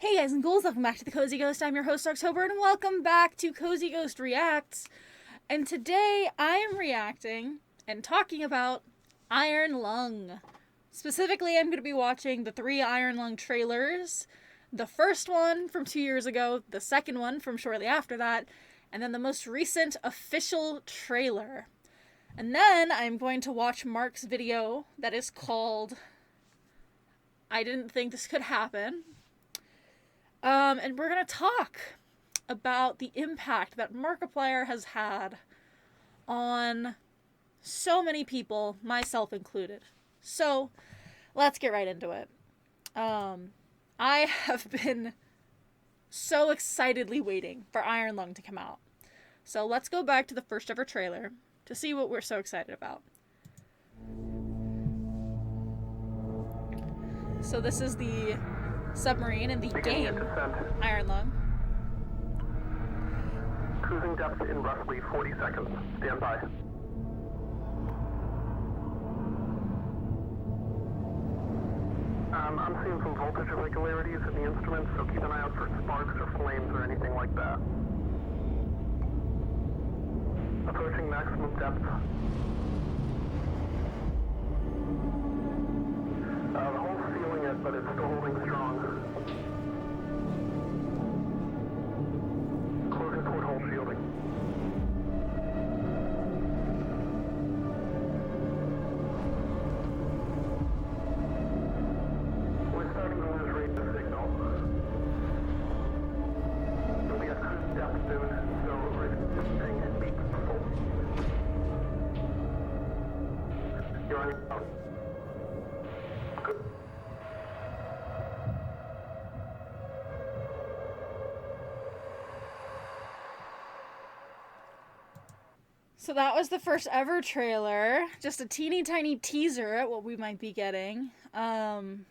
Hey guys and ghouls, welcome back to the Cozy Ghost. I'm your host October, and welcome back to Cozy Ghost Reacts. And today I am reacting and talking about Iron Lung. Specifically, I'm going to be watching the 3 Iron Lung trailers. The first one from 2 years ago, the second one from shortly after that, and then the most recent official trailer. And then I'm going to watch Mark's video that is called I Didn't Think This Could Happen. And we're going to talk about the impact that Markiplier has had on so many people, myself included. So, let's get right into it. I have been so excitedly waiting for Iron Lung to come out. So let's go back to the first ever trailer to see what we're so excited about. So this is the submarine in the game Iron Lung. Cruising depth in roughly 40 seconds. Stand by. I'm seeing some voltage irregularities in the instruments, so keep an eye out for sparks or flames or anything like that. Approaching maximum depth. The hull's feeling it, but it's still holding strong. Closing port hull shielding. We're starting to lose rate of signal. We'll be at cruise depth soon, so resisting and beat full. You're on your own. Good. So that was the first ever trailer. Just a teeny tiny teaser at what we might be getting. Iron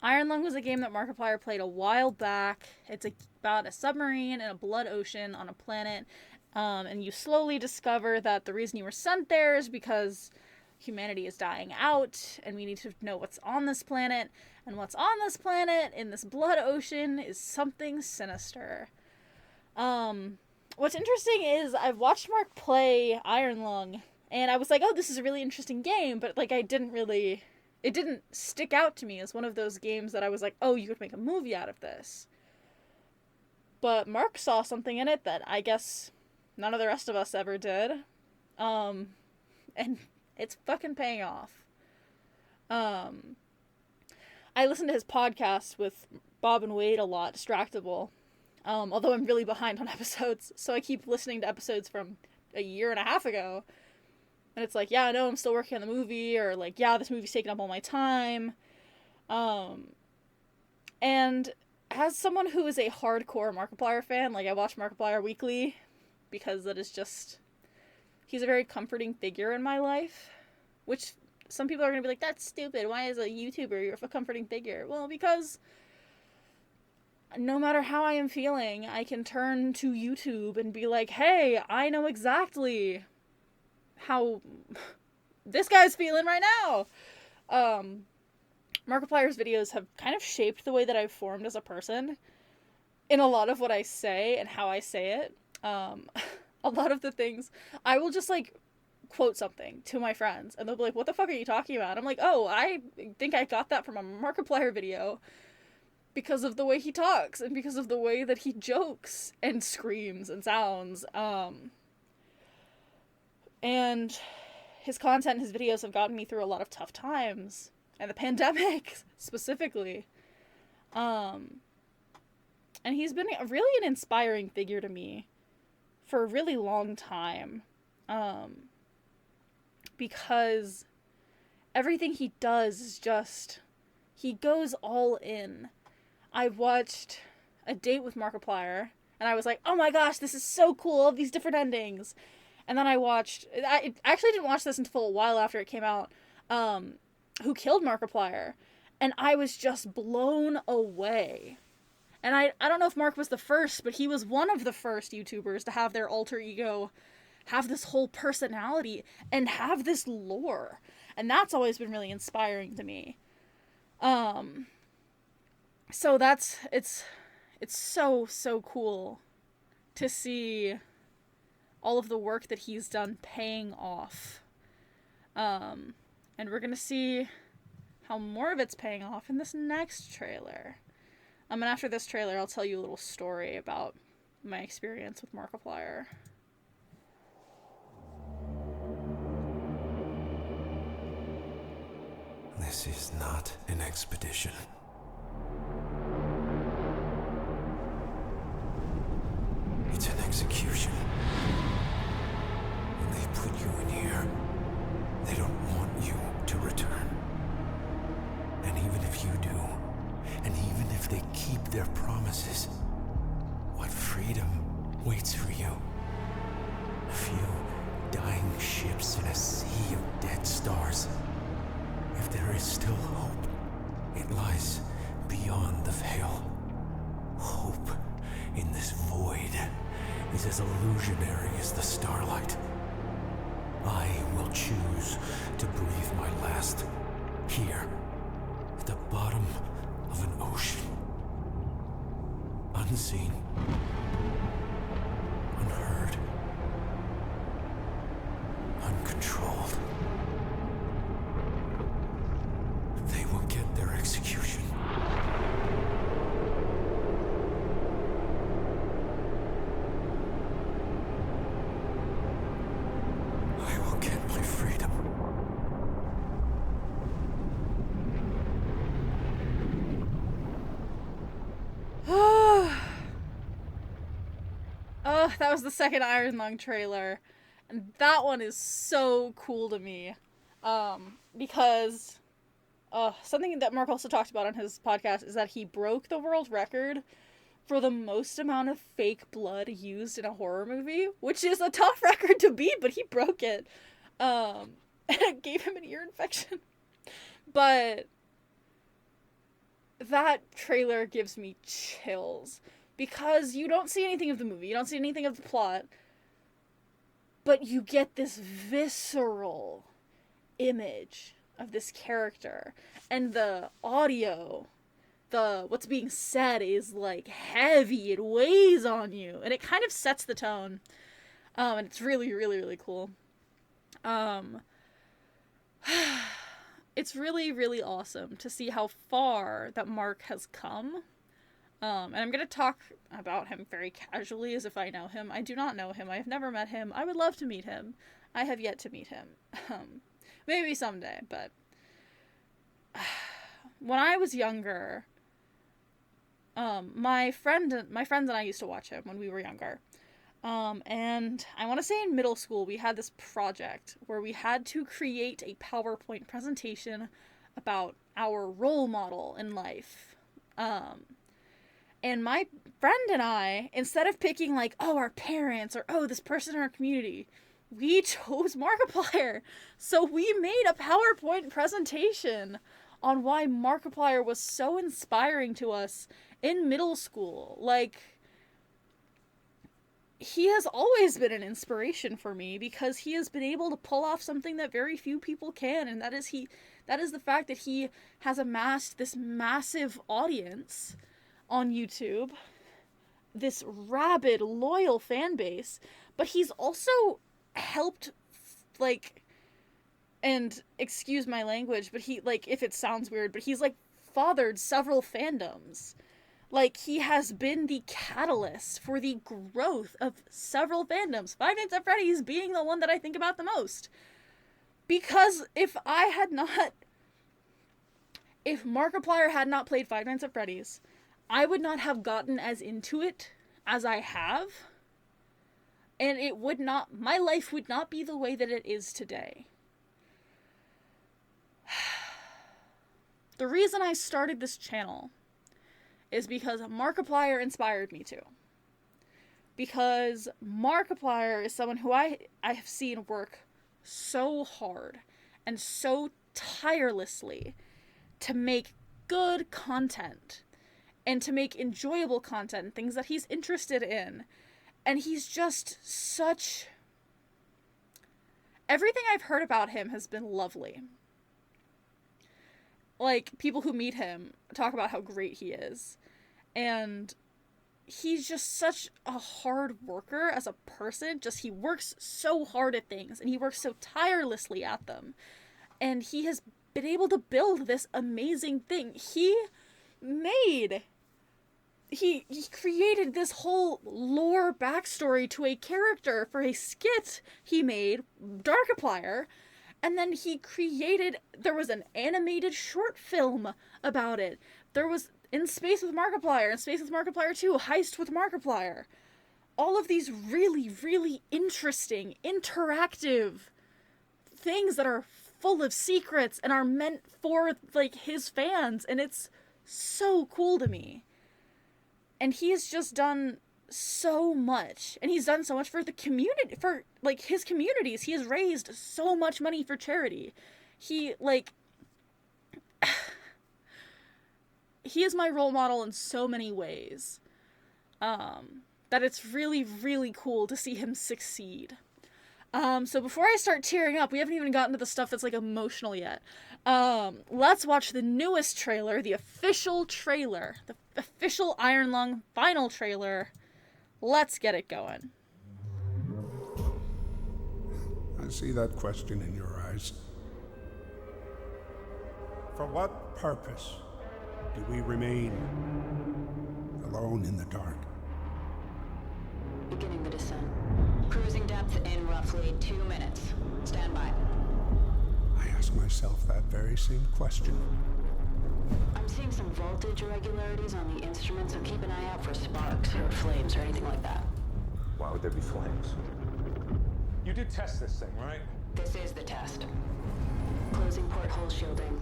Lung was a game that Markiplier played a while back. It's about a submarine in a blood ocean on a planet. And you slowly discover that the reason you were sent there is because humanity is dying out and we need to know what's on this planet. And what's on this planet in this blood ocean is something sinister. What's interesting is I've watched Mark play Iron Lung, and I was like, oh, this is a really interesting game, but, like, it didn't stick out to me as one of those games that I was like, oh, you could make a movie out of this. But Mark saw something in it that I guess none of the rest of us ever did. And it's fucking paying off. I listen to his podcast with Bob and Wade a lot, Distractable. Although I'm really behind on episodes, so I keep listening to episodes from a year and a half ago. And it's like, yeah, I know I'm still working on the movie, or like, yeah, this movie's taking up all my time. And as someone who is a hardcore Markiplier fan, like, I watch Markiplier weekly because that is just, he's a very comforting figure in my life. Which some people are going to be like, that's stupid. Why is a YouTuber you're a comforting figure? Well, because no matter how I am feeling, I can turn to YouTube and be like, hey, I know exactly how this guy's feeling right now. Markiplier's videos have kind of shaped the way that I've formed as a person in a lot of what I say and how I say it. A lot of the things, I will just, like, quote something to my friends, and they'll be like, what the fuck are you talking about? I'm like, oh, I think I got that from a Markiplier video. Because of the way he talks, and because of the way that he jokes, and screams, and sounds, and his content, his videos have gotten me through a lot of tough times, and the pandemic, specifically, and he's been really an inspiring figure to me, for a really long time, because everything he does is just, he goes all in. I've watched A Date with Markiplier, and I was like, oh my gosh, this is so cool, all these different endings. And then I actually didn't watch this until a while after it came out, Who Killed Markiplier, and I was just blown away. And I don't know if Mark was the first, but he was one of the first YouTubers to have their alter ego have this whole personality and have this lore. And that's always been really inspiring to me. Um, so it's so cool to see all of the work that he's done paying off. And we're gonna see how more of it's paying off in this next trailer. And after this trailer, I'll tell you a little story about my experience with Markiplier. This is not an expedition. It's an execution. When they put you in here, they don't want you to return. And even if you do, and even if they keep their promises, what freedom waits for you? A few dying ships in a sea of dead stars. If there is still hope, it lies beyond the veil. Hope in this void is as illusionary as the starlight. I will choose to breathe my last here, at the bottom of an ocean. Unseen, unheard, uncontrolled. They will get their execution. I will get my freedom. Oh, that was the second Iron Lung trailer. And that one is so cool to me. Because something that Mark also talked about on his podcast is that he broke the world record for the most amount of fake blood used in a horror movie, which is a tough record to beat, but he broke it. And it gave him an ear infection. But that trailer gives me chills because you don't see anything of the movie, you don't see anything of the plot, but you get this visceral image of this character, and the audio, what's being said is like heavy, it weighs on you, and it kind of sets the tone. And it's really, really, really cool. It's really, really awesome to see how far that Mark has come. And I'm going to talk about him very casually as if I know him. I do not know him. I have never met him. I would love to meet him. I have yet to meet him. Maybe someday, but when I was younger, my friends and I used to watch him when we were younger. And I want to say in middle school, we had this project where we had to create a PowerPoint presentation about our role model in life. And my friend and I, instead of picking like, oh, our parents or, oh, this person in our community, we chose Markiplier. So we made a PowerPoint presentation on why Markiplier was so inspiring to us in middle school. Like, he has always been an inspiration for me because he has been able to pull off something that very few people can, and that is the fact that he has amassed this massive audience on YouTube, this rabid, loyal fan base, but he's also helped, like, and excuse my language, but he, like, if it sounds weird, but he's, like, fathered several fandoms. Like, he has been the catalyst for the growth of several fandoms. Five Nights at Freddy's being the one that I think about the most. Because if Markiplier had not played Five Nights at Freddy's, I would not have gotten as into it as I have. And my life would not be the way that it is today. The reason I started this channel is because Markiplier inspired me to. Because Markiplier is someone who I have seen work so hard and so tirelessly to make good content and to make enjoyable content, things that he's interested in. And he's just such... Everything I've heard about him has been lovely. like, people who meet him talk about how great he is. And he's just such a hard worker as a person. Just, he works so hard at things, and he works so tirelessly at them. And he has been able to build this amazing thing. He created this whole lore backstory to a character for a skit he made, Markiplier, and then there was an animated short film about it. There was In Space with Markiplier, In Space with Markiplier 2, Heist with Markiplier. All of these really, really interesting, interactive things that are full of secrets and are meant for, like, his fans, and it's so cool to me. And he has just done so much. And he's done so much for the community, for, like, his communities. He has raised so much money for charity. He, like... he is my role model in so many ways. That it's really, really cool to see him succeed. So before I start tearing up, we haven't even gotten to the stuff that's, like, emotional yet. Let's watch the newest trailer, the official trailer, the official Iron Lung final trailer. Let's get it going. I see that question in your eyes. For what purpose do we remain alone in the dark? Beginning the descent. Cruising depth in roughly 2 minutes. Stand by. I ask myself that very same question. I'm seeing some voltage irregularities on the instrument, so keep an eye out for sparks or flames or anything like that. Why would there be flames? You did test this thing, right? This is the test. Closing porthole shielding.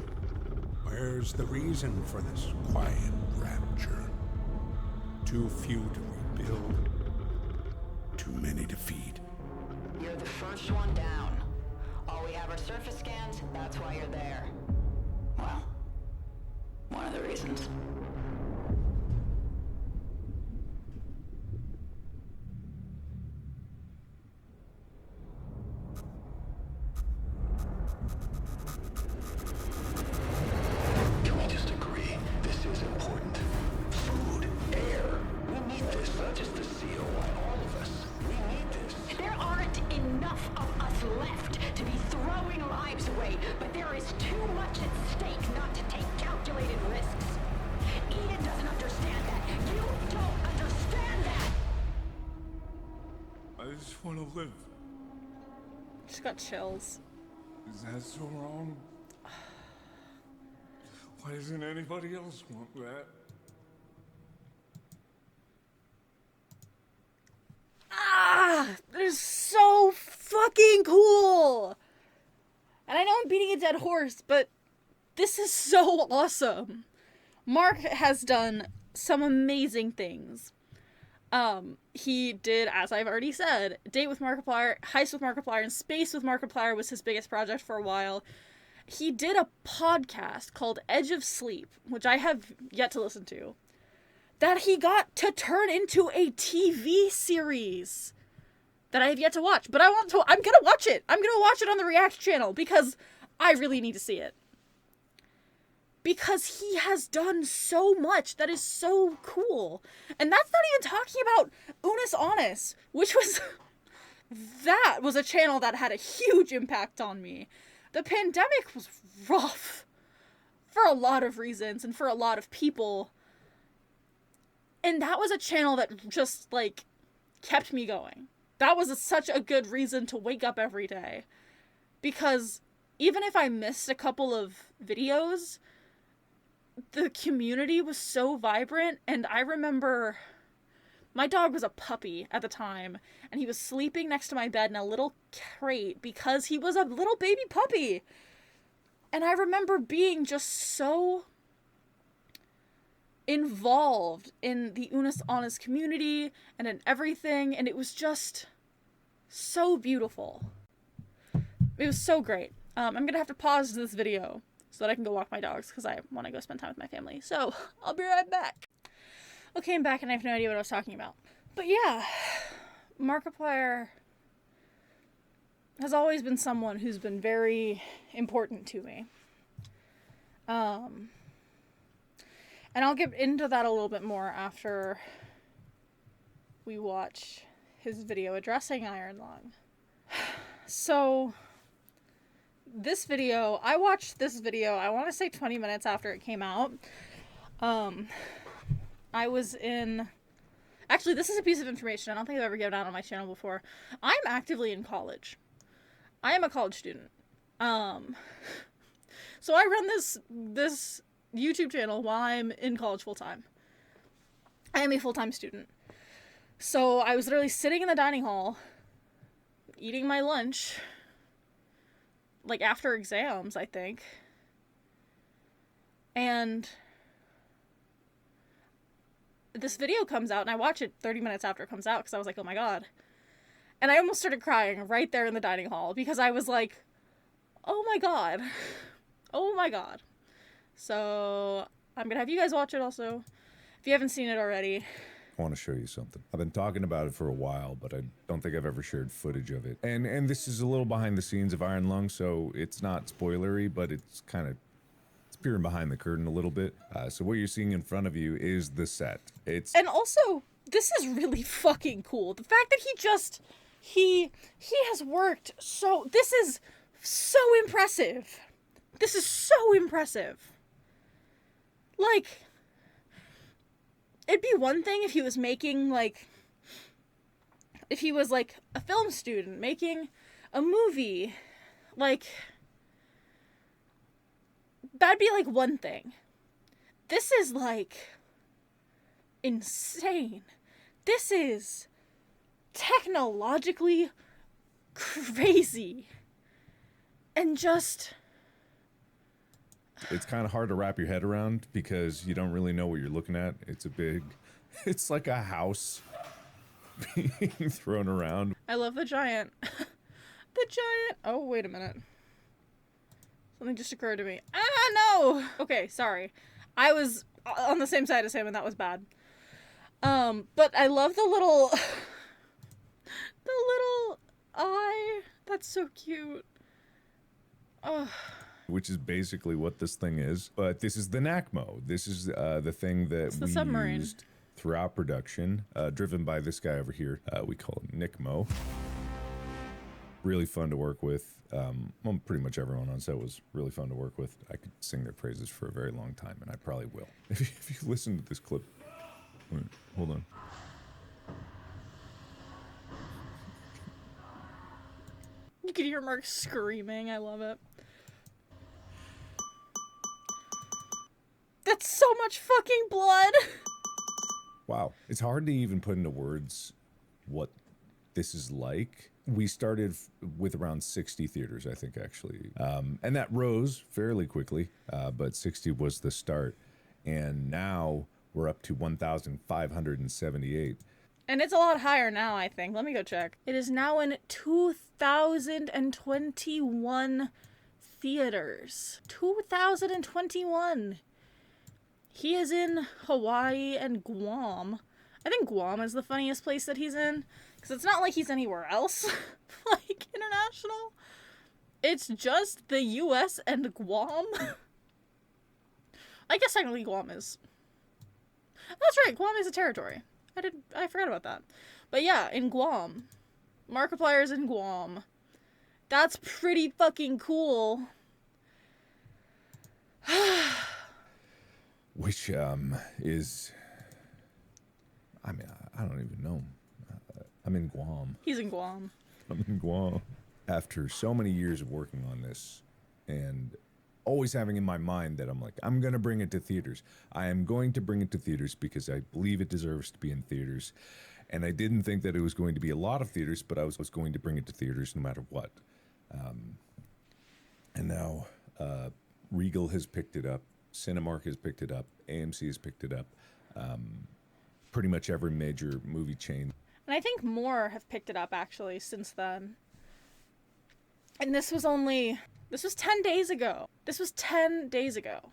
Where's the reason for this quiet rapture? Too few to rebuild. Too many to feed. You're the first one down. All we have are surface scans, that's why you're there. Well, one of the reasons. Can we just agree this is important? Food, air. We need this, not just the COI, all of us. We need this. There aren't enough of us left to be throwing lives away, but there is too much at stake not to take calculated risks. Eden doesn't understand that. You don't understand that. I just want to live. Just got chills. Is that so wrong? Why doesn't anybody else want that? That is so fucking cool! And I know I'm beating a dead horse, but this is so awesome. Mark has done some amazing things. He did, as I've already said, Date with Markiplier, Heist with Markiplier, and Space with Markiplier was his biggest project for a while. He did a podcast called Edge of Sleep, which I have yet to listen to, that he got to turn into a TV series that I have yet to watch. But I'm gonna watch it. I'm gonna watch it on the React channel because I really need to see it. Because he has done so much that is so cool. And that's not even talking about Unis Honest, which was... that was a channel that had a huge impact on me. The pandemic was rough for a lot of reasons and for a lot of people. And that was a channel that just, like, kept me going. That was such a good reason to wake up every day. Because even if I missed a couple of videos, the community was so vibrant. And I remember my dog was a puppy at the time, and he was sleeping next to my bed in a little crate because he was a little baby puppy. And I remember being just so involved in the Unis Honest community and in everything, and it was just so beautiful. It was so great. I'm gonna have to pause this video so that I can go walk my dogs because I want to go spend time with my family. So I'll be right back. Okay, I'm back and I have no idea what I was talking about. But yeah, Markiplier has always been someone who's been very important to me. And I'll get into that a little bit more after we watch his video addressing Iron Lung. So, this video, I watched this video, I want to say 20 minutes after it came out. I was in... Actually, this is a piece of information I don't think I've ever given out on my channel before. I'm actively in college. I am a college student. So I run this YouTube channel while I'm in college full-time. I am a full-time student. So I was literally sitting in the dining hall, eating my lunch, like after exams, I think. And this video comes out, and I watch it 30 minutes after it comes out because I was like, oh my god. And I almost started crying right there in the dining hall because I was like, oh my god. Oh my god. So I'm going to have you guys watch it also, if you haven't seen it already. I want to show you something. I've been talking about it for a while, but I don't think I've ever shared footage of it. And this is a little behind the scenes of Iron Lung, so it's not spoilery, but it's kind of, it's peering behind the curtain a little bit. So what you're seeing in front of you is the set. And also, this is really fucking cool. The fact that he has worked so, this is so impressive. This is so impressive. Like, it'd be one thing if he was making, like, if he was, like, a film student making a movie. Like, that'd be, like, one thing. This is, like, insane. This is technologically crazy. And just... It's kind of hard to wrap your head around because you don't really know what you're looking at. It's like a house being thrown around. I love the giant. Oh, wait a minute. Something just occurred to me. Ah, no! Okay, sorry. I was on the same side as him and that was bad. But I love the little eye. That's so cute. Oh. Which is basically what this thing is. But this is the NACMO. This is the thing that we submarine. used throughout production, driven by this guy over here. We call him Nickmo. Really fun to work with. Well, pretty much everyone on set was really fun to work with. I could sing their praises for a very long time, and I probably will. If you listen to this clip... Wait, hold on. You could hear Mark screaming. I love it. That's so much fucking blood! Wow. It's hard to even put into words what this is like. We started with around 60 theaters, I think, actually. And that rose fairly quickly, but 60 was the start. And now we're up to 1,578. And it's a lot higher now, I think. Let me go check. It is now in 2,021 theaters. 2,021! He is in Hawaii and Guam. I think Guam is the funniest place that he's in. Because it's not like he's anywhere else. Like, international. It's just the US and Guam. I guess technically Guam is... That's right, Guam is a territory. I forgot about that. But yeah, in Guam. Markiplier's in Guam. That's pretty fucking cool. Which is, I mean, I don't even know. I'm in Guam. He's in Guam. I'm in Guam. After so many years of working on this and always having in my mind that I'm like, I'm going to bring it to theaters. I am going to bring it to theaters because I believe it deserves to be in theaters. And I didn't think that it was going to be a lot of theaters, but I was going to bring it to theaters no matter what. And now Regal has picked it up. Cinemark has picked it up. AMC has picked it up. Pretty much every major movie chain. And I think more have picked it up, actually, since then. And this was 10 days ago. This was 10 days ago.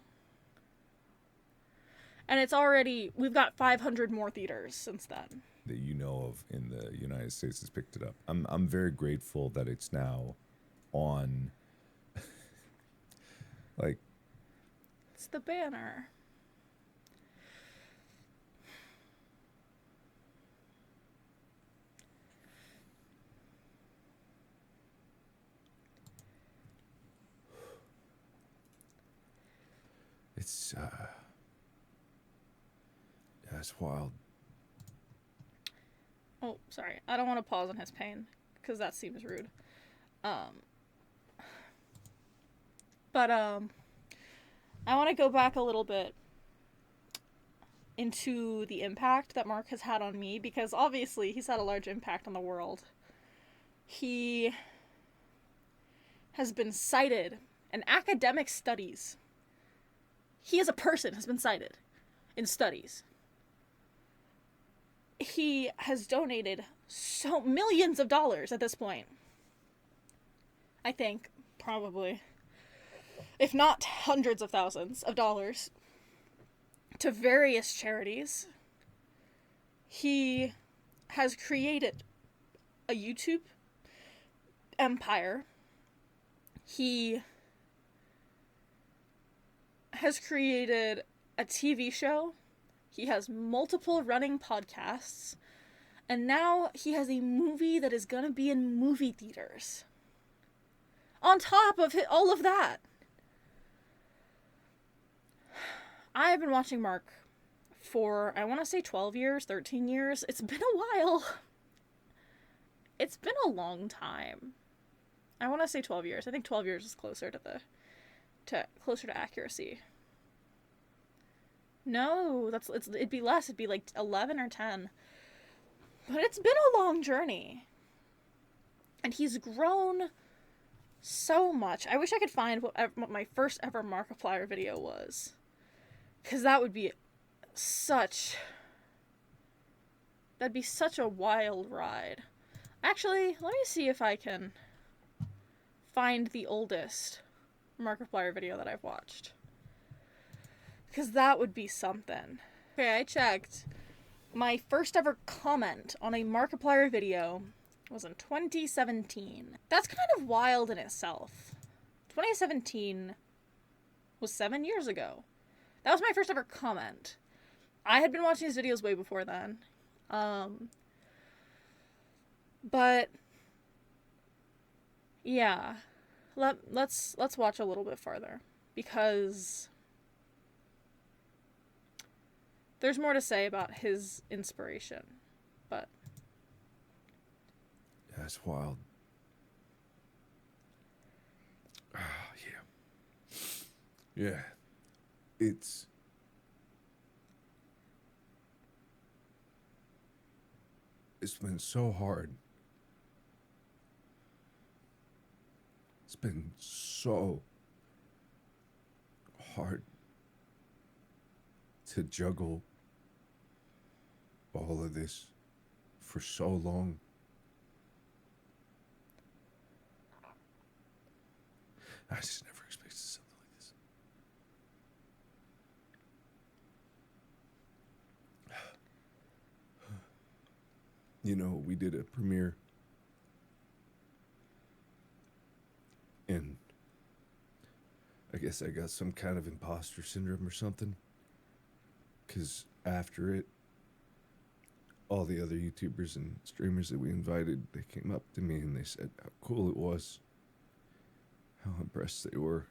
And it's already, we've got 500 more theaters since then. That you know of in the United States has picked it up. I'm very grateful that it's now on, like, the banner. It's yeah, it's wild. Oh, sorry. I don't want to pause on his pain, because that seems rude. But I want to go back a little bit into the impact that Mark has had on me, because obviously he's had a large impact on the world. He has been cited in academic studies. He as a person has been cited in studies. He has donated so millions of dollars at this point. I think, probably. If not hundreds of thousands of dollars to various charities. He has created a YouTube empire. He has created a TV show. He has multiple running podcasts. And now he has a movie that is gonna be in movie theaters. On top of all of that. I've been watching Mark for, I want to say 12 years, 13 years. It's been a while. It's been a long time. I want to say 12 years. I think 12 years is closer to closer to accuracy. No, it'd be less. It'd be like 11 or 10. But it's been a long journey. And he's grown so much. I wish I could find what my first ever Markiplier video was. Because that would be that'd be such a wild ride. Actually, let me see if I can find the oldest Markiplier video that I've watched. Because that would be something. Okay, I checked. My first ever comment on a Markiplier video was in 2017. That's kind of wild in itself. 2017 was 7 years ago. That was my first ever comment. I had been watching his videos way before then. But yeah. Let's watch a little bit farther, because there's more to say about his inspiration. But yeah, it's wild. Yeah. It's been so hard. It's been so hard to juggle all of this for so long. I just never expected something like this. You know, we did a premiere, and I guess I got some kind of imposter syndrome or something, because after it, all the other YouTubers and streamers that we invited, they came up to me and they said how cool it was, how impressed they were.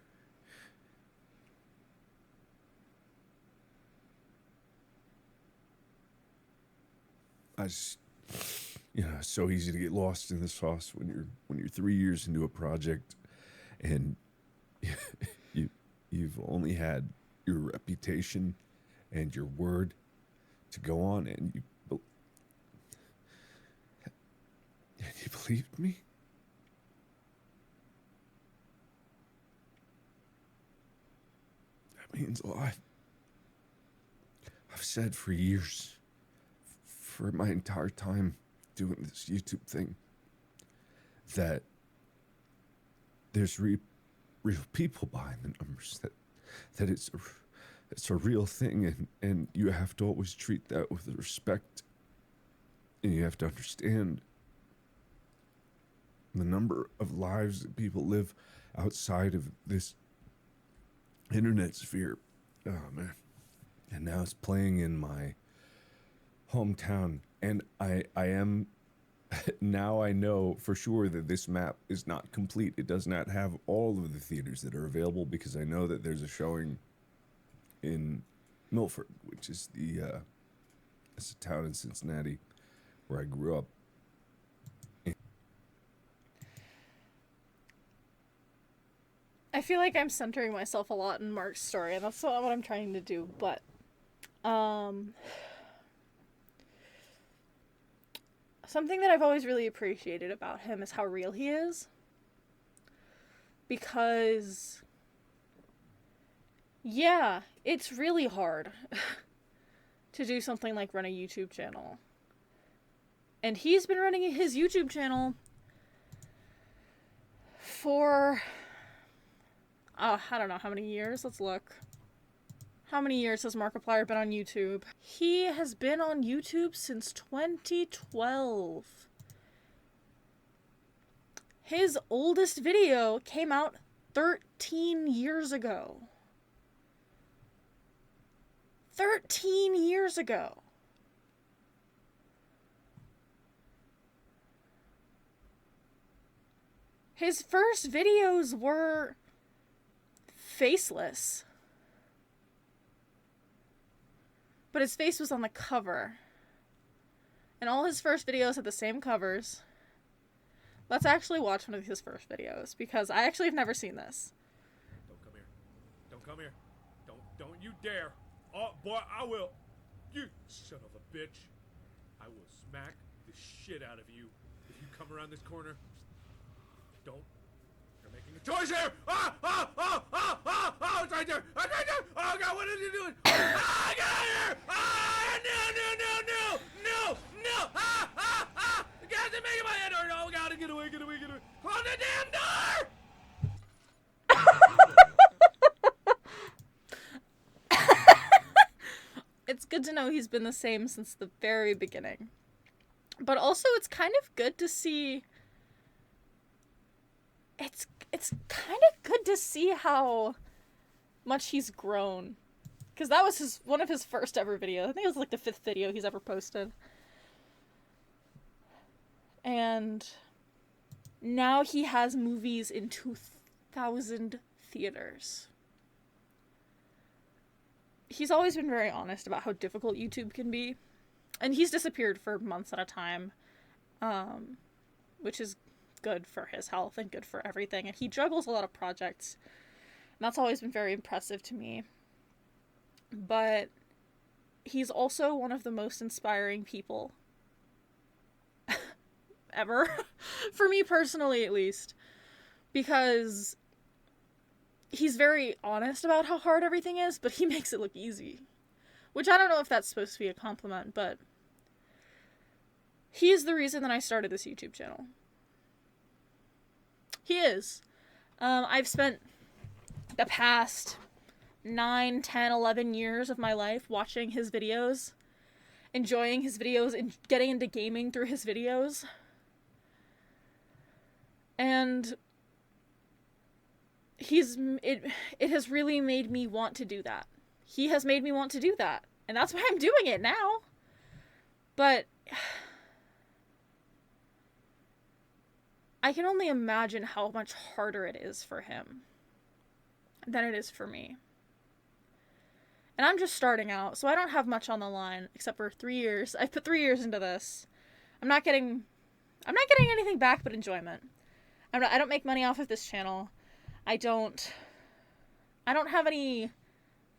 It's so easy to get lost in the sauce when you're 3 years into a project, and you've only had your reputation and your word to go on, and you believed me. That means a lot. I've said for years, for my entire time doing this YouTube thing, that there's real people behind the numbers, that it's a real thing, and you have to always treat that with respect, and you have to understand the number of lives that people live outside of this internet sphere, oh man. And now it's playing in my hometown, and I am now I know for sure that this map is not complete. It does not have all of the theaters that are available, because I know that there's a showing in Milford, which is it's a town in Cincinnati where I grew up. I feel like I'm centering myself a lot in Mark's story, and that's not what I'm trying to do, but something that I've always really appreciated about him is how real he is. Because, yeah, it's really hard to do something like run a YouTube channel. And he's been running his YouTube channel for, I don't know how many years. Let's look. How many years has Markiplier been on YouTube? He has been on YouTube since 2012. His oldest video came out 13 years ago. 13 years ago. His first videos were faceless. But his face was on the cover. And all his first videos had the same covers. Let's actually watch one of his first videos, because I actually have never seen this. Don't come here. Don't come here. Don't you dare. Oh, boy, I will. You son of a bitch. I will smack the shit out of you if you come around this corner. Don't. You're making a choice here. It's right there. It's right there. Oh, God, what are you doing? Get out of here. No. Guys, they're making my head hurt. Oh, God, get away. Close the damn door. It's good to know he's been the same since the very beginning. But also, it's kind of good to see... It's kind of good to see how much he's grown. Because that was one of his first ever videos. I think it was like the 5th video he's ever posted. And now he has movies in 2,000 theaters. He's always been very honest about how difficult YouTube can be. And he's disappeared for months at a time. Which is good for his health and good for everything. And he juggles a lot of projects. And that's always been very impressive to me. But he's also one of the most inspiring people ever. For me personally, at least. Because he's very honest about how hard everything is, but he makes it look easy. Which I don't know if that's supposed to be a compliment, but he is the reason that I started this YouTube channel. He is. I've spent the past 9, 10, 11 years of my life watching his videos, enjoying his videos, and getting into gaming through his videos. And it has really made me want to do that. He has made me want to do that. And that's why I'm doing it now. But I can only imagine how much harder it is for him than it is for me. And I'm just starting out, so I don't have much on the line except for 3 years. I've put 3 years into this. I'm not getting anything back but enjoyment. I don't make money off of this channel. I don't have any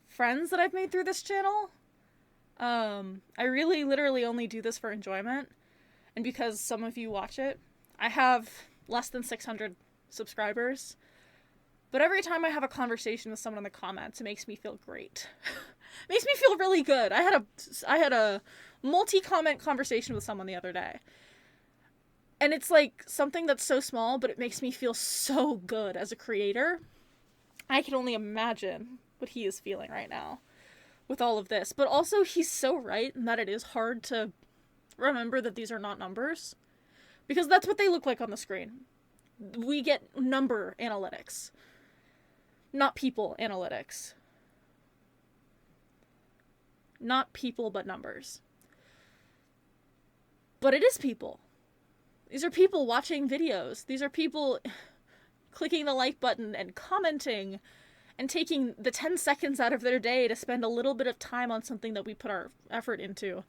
friends that I've made through this channel. I really literally only do this for enjoyment. And because some of you watch it, I have less than 600 subscribers. But every time I have a conversation with someone in the comments, it makes me feel great. It makes me feel really good. I had a multi-comment conversation with someone the other day. And it's like something that's so small, but it makes me feel so good as a creator. I can only imagine what he is feeling right now with all of this. But also, he's so right in that it is hard to remember that these are not numbers. Because that's what they look like on the screen. We get number analytics, not people analytics. Not people, but numbers. But it is people. These are people watching videos. These are people clicking the like button and commenting and taking the 10 seconds out of their day to spend a little bit of time on something that we put our effort into.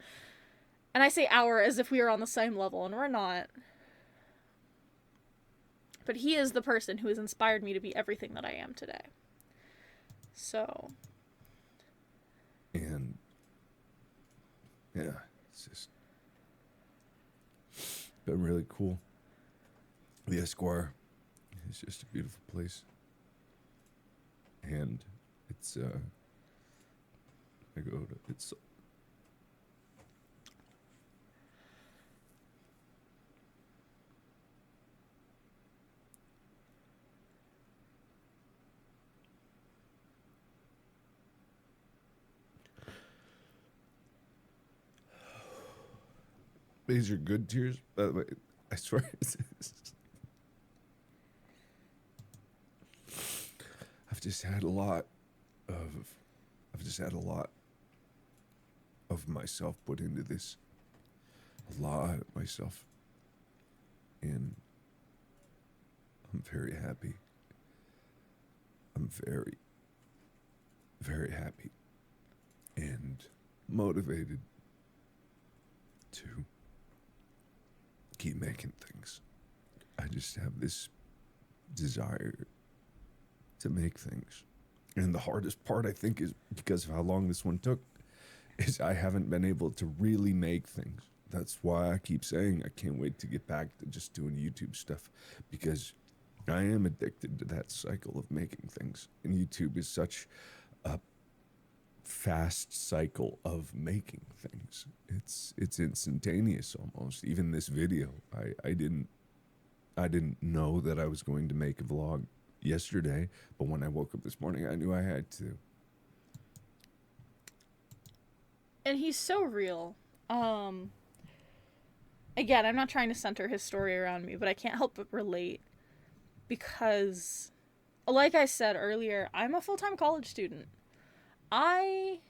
And I say our as if we are on the same level, and we're not. But he is the person who has inspired me to be everything that I am today. So. And yeah, it's just been really cool. The Esquire is just a beautiful place. And it's it's these are good tears, by the way. I swear. I've just had a lot of myself put into this. A lot of myself. And I'm very happy. I'm very, very happy and motivated to keep making things. I just have this desire to make things. And the hardest part, I think, is because of how long this one took, is I haven't been able to really make things. That's why I keep saying I can't wait to get back to just doing YouTube stuff, because I am addicted to that cycle of making things. And YouTube is such a fast cycle of making things. It's instantaneous almost. Even this video, I didn't know that I was going to make a vlog yesterday, but when I woke up this morning, I knew I had to. And he's so real. Again, I'm not trying to center his story around me, but I can't help but relate, because, like I said earlier, I'm a full-time college student. I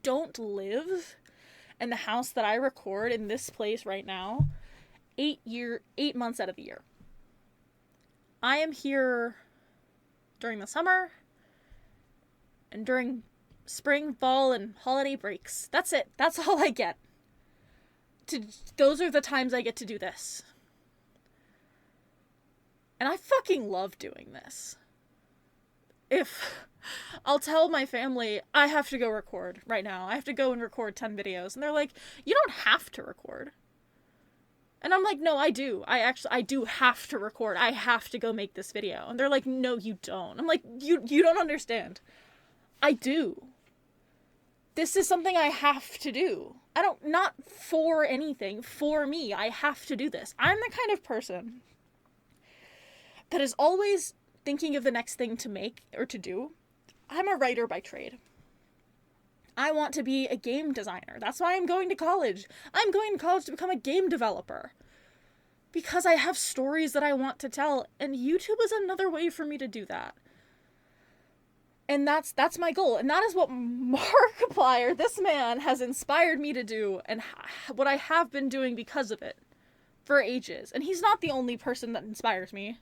don't live in the house that I record in this place right now 8 months out of the year. I am here during the summer and during spring, fall, and holiday breaks. That's it. That's all I get. Those are the times I get to do this. And I fucking love doing this. If I'll tell my family, I have to go record right now. I have to go and record 10 videos. And they're like, you don't have to record. And I'm like, no, I do. I do have to record. I have to go make this video. And they're like, no, you don't. I'm like, you don't understand. I do. This is something I have to do. Not for anything, for me. I have to do this. I'm the kind of person that is always thinking of the next thing to make or to do. I'm a writer by trade. I want to be a game designer. That's why I'm going to college. I'm going to college to become a game developer. Because I have stories that I want to tell, and YouTube is another way for me to do that. And that's my goal. And that is what Markiplier, this man, has inspired me to do, and what I have been doing because of it for ages. And he's not the only person that inspires me.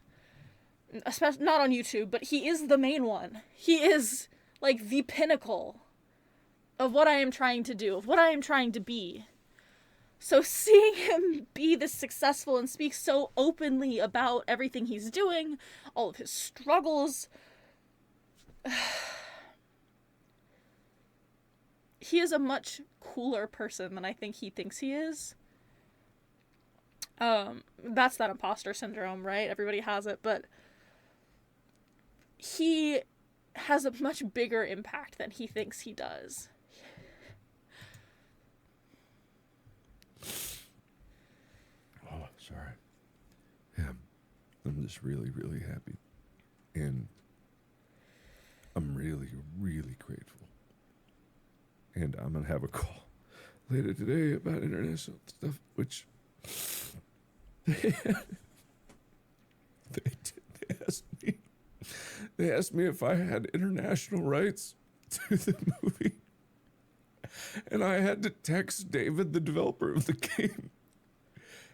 Especially not on YouTube, but he is the main one. He is like the pinnacle of what I am trying to do, of what I am trying to be. So seeing him be this successful and speak so openly about everything he's doing, all of his struggles, he is a much cooler person than I think he thinks he is. That's that imposter syndrome, right? Everybody has it, but he has a much bigger impact than he thinks he does. Oh, sorry. Yeah, I'm just really, really happy. And I'm really, really grateful. And I'm going to have a call later today about international stuff, which they asked me if I had international rights to the movie. And I had to text David, the developer of the game.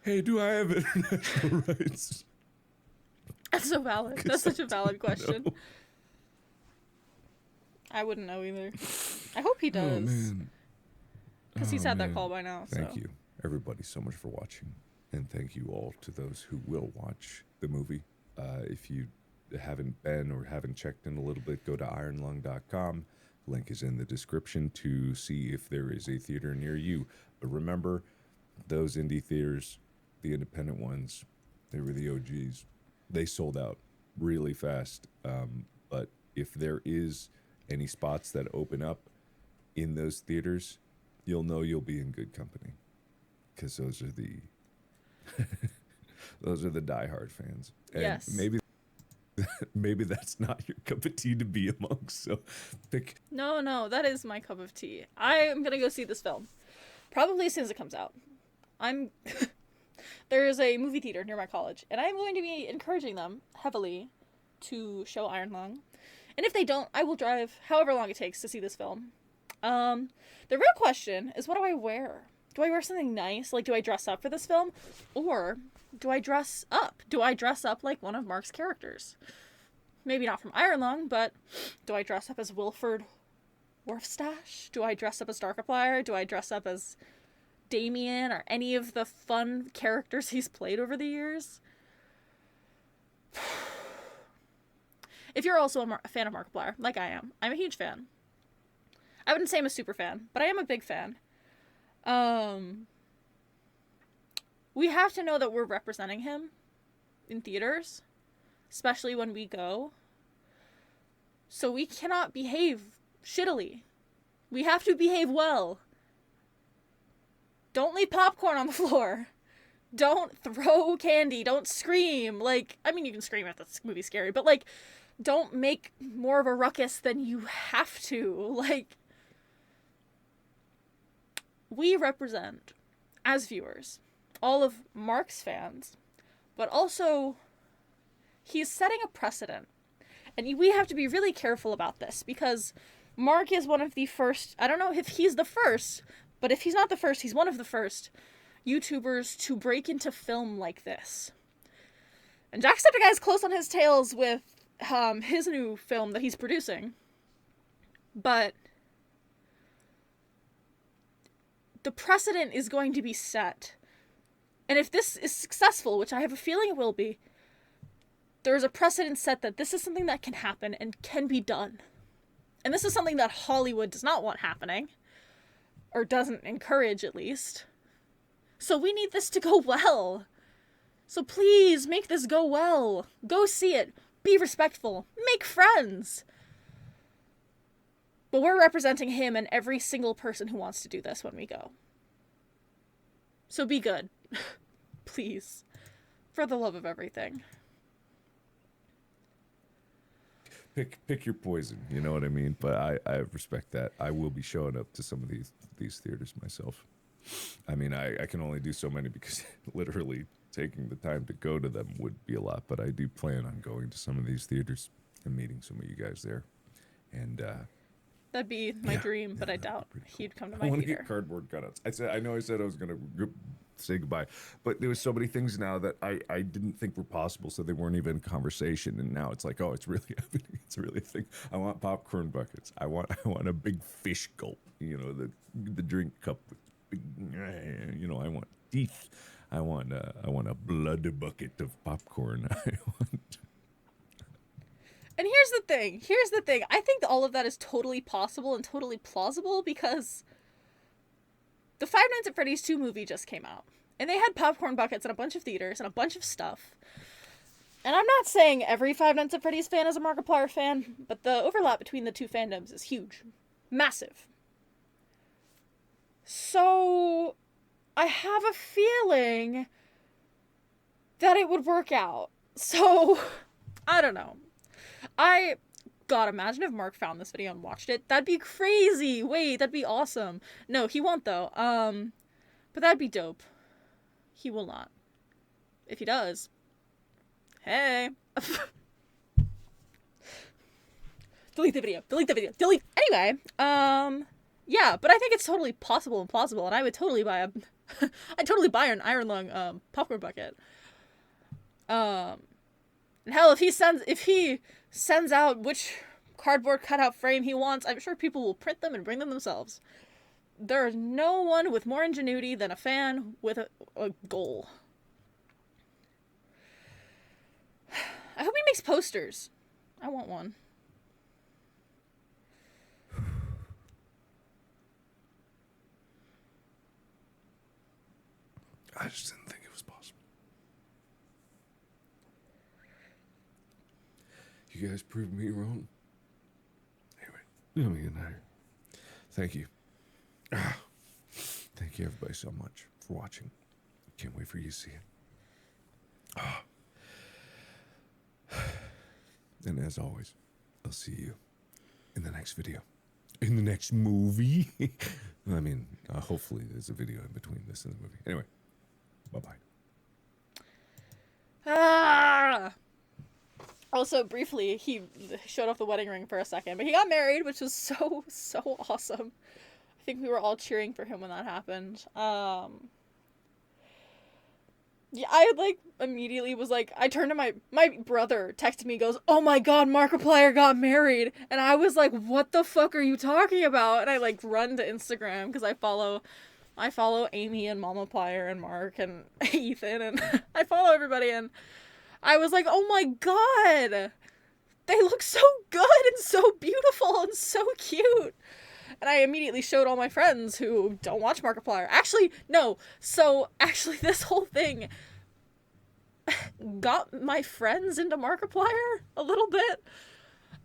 Hey, do I have international rights? That's so valid. That's such a valid question. No. I wouldn't know either. I hope he does. Oh, man. Because he's Oh, had that man. call by now. Thank So. you, everybody, so much for watching. And thank you all to those who will watch the movie. If you haven't been or haven't checked in a little bit, go to ironlung.com. Link is in the description to see if there is a theater near you. But remember, those indie theaters, the independent ones, they were the OGs. They sold out really fast. But if there is any spots that open up in those theaters, you'll know you'll be in good company. Because those are the those are the diehard fans. And Yes. maybe that's not your cup of tea to be amongst. So pick. No, that is my cup of tea. I am gonna go see this film. Probably as soon as it comes out. There is a movie theater near my college, and I'm going to be encouraging them heavily to show Iron Lung. And if they don't, I will drive however long it takes to see this film. The real question is, what do I wear? Do I wear something nice? Like, do I dress up for this film? Or do I dress up? Do I dress up like one of Mark's characters? Maybe not from Iron Lung, but do I dress up as Wilford Wolfstache? Do I dress up as Markiplier? Do I dress up as Damien or any of the fun characters he's played over the years? If you're also a fan of Markiplier, like I am, I'm a huge fan. I wouldn't say I'm a super fan, but I am a big fan. We have to know that we're representing him in theaters, especially when we go. So we cannot behave shittily. We have to behave well. Don't leave popcorn on the floor. Don't throw candy. Don't scream. Like, I mean, you can scream if the movie's scary, but like, don't make more of a ruckus than you have to. Like, we represent, as viewers, all of Mark's fans, but also he's setting a precedent. And we have to be really careful about this because Mark is one of the first, I don't know if he's the first, but if he's not the first, he's one of the first YouTubers to break into film like this. And Jacksepticeye is close on his tails with his new film that he's producing. But the precedent is going to be set. And if this is successful, which I have a feeling it will be, there's a precedent set that this is something that can happen and can be done. And this is something that Hollywood does not want happening. Or doesn't encourage, at least. So we need this to go well. So please, make this go well. Go see it. Be respectful. Make friends. But we're representing him and every single person who wants to do this when we go. So be good. Please. For the love of everything. Pick your poison, you know what I mean? But I respect that. I will be showing up to some of these theaters myself. I mean, I can only do so many because literally taking the time to go to them would be a lot. But I do plan on going to some of these theaters and meeting some of you guys there. And that'd be my dream, but I doubt he'd come to I my want to theater. get cardboard cutouts. I know I said I was gonna say goodbye, but there was so many things now that I didn't think were possible, so they weren't even in conversation. And now it's like, oh, it's really happening. It's really a thing. I want popcorn buckets. I want a big fish gulp. You know, the drink cup with big. You know, I want teeth. I want a blood bucket of popcorn. And here's the thing. I think all of that is totally possible and totally plausible because the Five Nights at Freddy's 2 movie just came out. And they had popcorn buckets in a bunch of theaters and a bunch of stuff. And I'm not saying every Five Nights at Freddy's fan is a Markiplier fan, but the overlap between the two fandoms is huge. Massive. So I have a feeling that it would work out. So, I don't know. God, imagine if Mark found this video and watched it. That'd be crazy. Wait, that'd be awesome. No, he won't though. But that'd be dope. He will not. If he does, hey. Delete the video. Delete the video. Delete. Anyway, Yeah, but I think it's totally possible and plausible, and I would totally buy a, I'd totally buy an iron lung popcorn bucket. And hell, if he sends out which cardboard cutout frame he wants, I'm sure people will print them and bring them themselves. There is no one with more ingenuity than a fan with a goal. I hope he makes posters. I want one. I just didn't think it was possible. You guys proved me wrong. Anyway, let me get out of here. Thank you. Thank you, everybody, so much for watching. Can't wait for you to see it. And as always, I'll see you in the next video. In the next movie. I mean, hopefully there's a video in between this and the movie. Anyway, bye-bye. Ah! Also, briefly, he showed off the wedding ring for a second, but he got married, which was so awesome. I think we were all cheering for him when that happened. Yeah, I like immediately was like, I turned to my brother texted me, goes, "Oh my god, Markiplier got married," and I was like, "What the fuck are you talking about?" And I like run to Instagram because I follow Amy and Mamaplier and Mark and Ethan, and I follow everybody, and I was like, "Oh my god, they look so good and so beautiful and so cute." And I immediately showed all my friends who don't watch Markiplier. Actually, no. So, actually, this whole thing got my friends into Markiplier a little bit.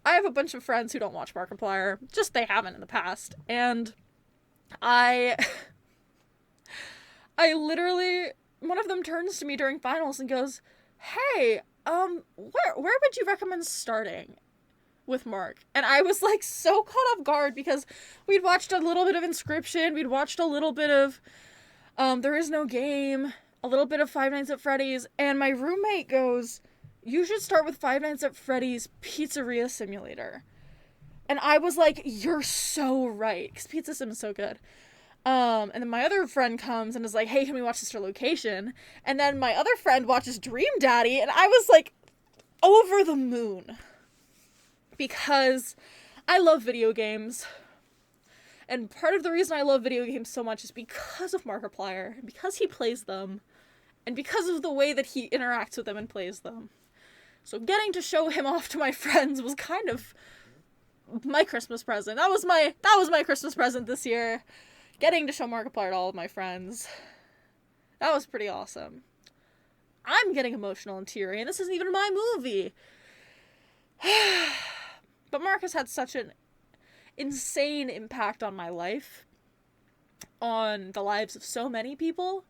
I have a bunch of friends who don't watch Markiplier. Just they haven't in the past. And I literally, one of them turns to me during finals and goes, "Hey, where would you recommend starting with Mark?" And I was like so caught off guard because we'd watched a little bit of Inscription, we'd watched a little bit of There Is No Game, a little bit of Five Nights at Freddy's, and my roommate goes, "You should start with Five Nights at Freddy's Pizzeria Simulator." And I was like, "You're so right," because Pizza Sim is so good. And then my other friend comes and is like, "Hey, can we watch Sister Location?" And then my other friend watches Dream Daddy, and I was like over the moon. Because I love video games. And part of the reason I love video games so much is because of Markiplier, because he plays them, and because of the way that he interacts with them and plays them. So getting to show him off to my friends was kind of my Christmas present. That was my Christmas present this year. Getting to show Markiplier to all of my friends. That was pretty awesome. I'm getting emotional and teary, and this isn't even my movie. But Mark has had such an insane impact on my life, on the lives of so many people.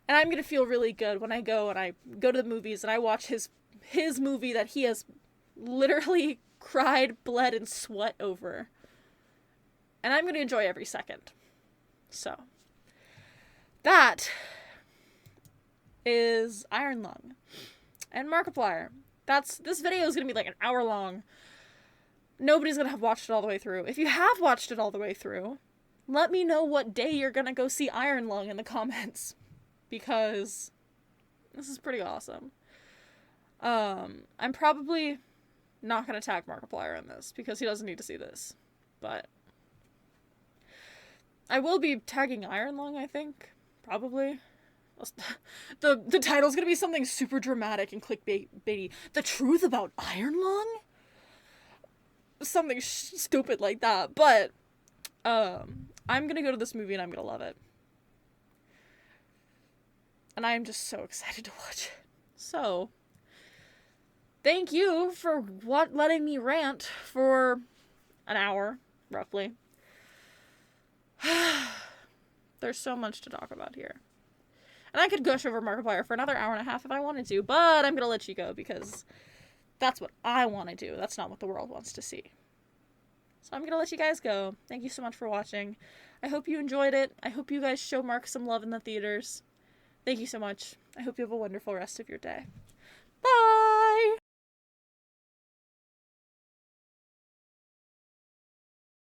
And I'm gonna feel really good when I go to the movies and I watch his movie that he has literally cried, bled, and sweat over. And I'm gonna enjoy every second. So, that is Iron Lung and Markiplier. This video is gonna be like an hour long. Nobody's gonna have watched it all the way through. If you have watched it all the way through, let me know what day you're gonna go see Iron Lung in the comments, because this is pretty awesome. I'm probably not gonna tag Markiplier in this because he doesn't need to see this, but I will be tagging Iron Lung, I think, probably. The title's gonna be something super dramatic and clickbaity. The truth about Iron Lung? Something stupid like that. But, I'm gonna go to this movie and I'm gonna love it. And I am just so excited to watch it. So, thank you for letting me rant for an hour, roughly. There's so much to talk about here. And I could gush over Markiplier for another hour and a half if I wanted to, but I'm going to let you go because that's what I want to do. That's not what the world wants to see. So I'm going to let you guys go. Thank you so much for watching. I hope you enjoyed it. I hope you guys show Mark some love in the theaters. Thank you so much. I hope you have a wonderful rest of your day. Bye!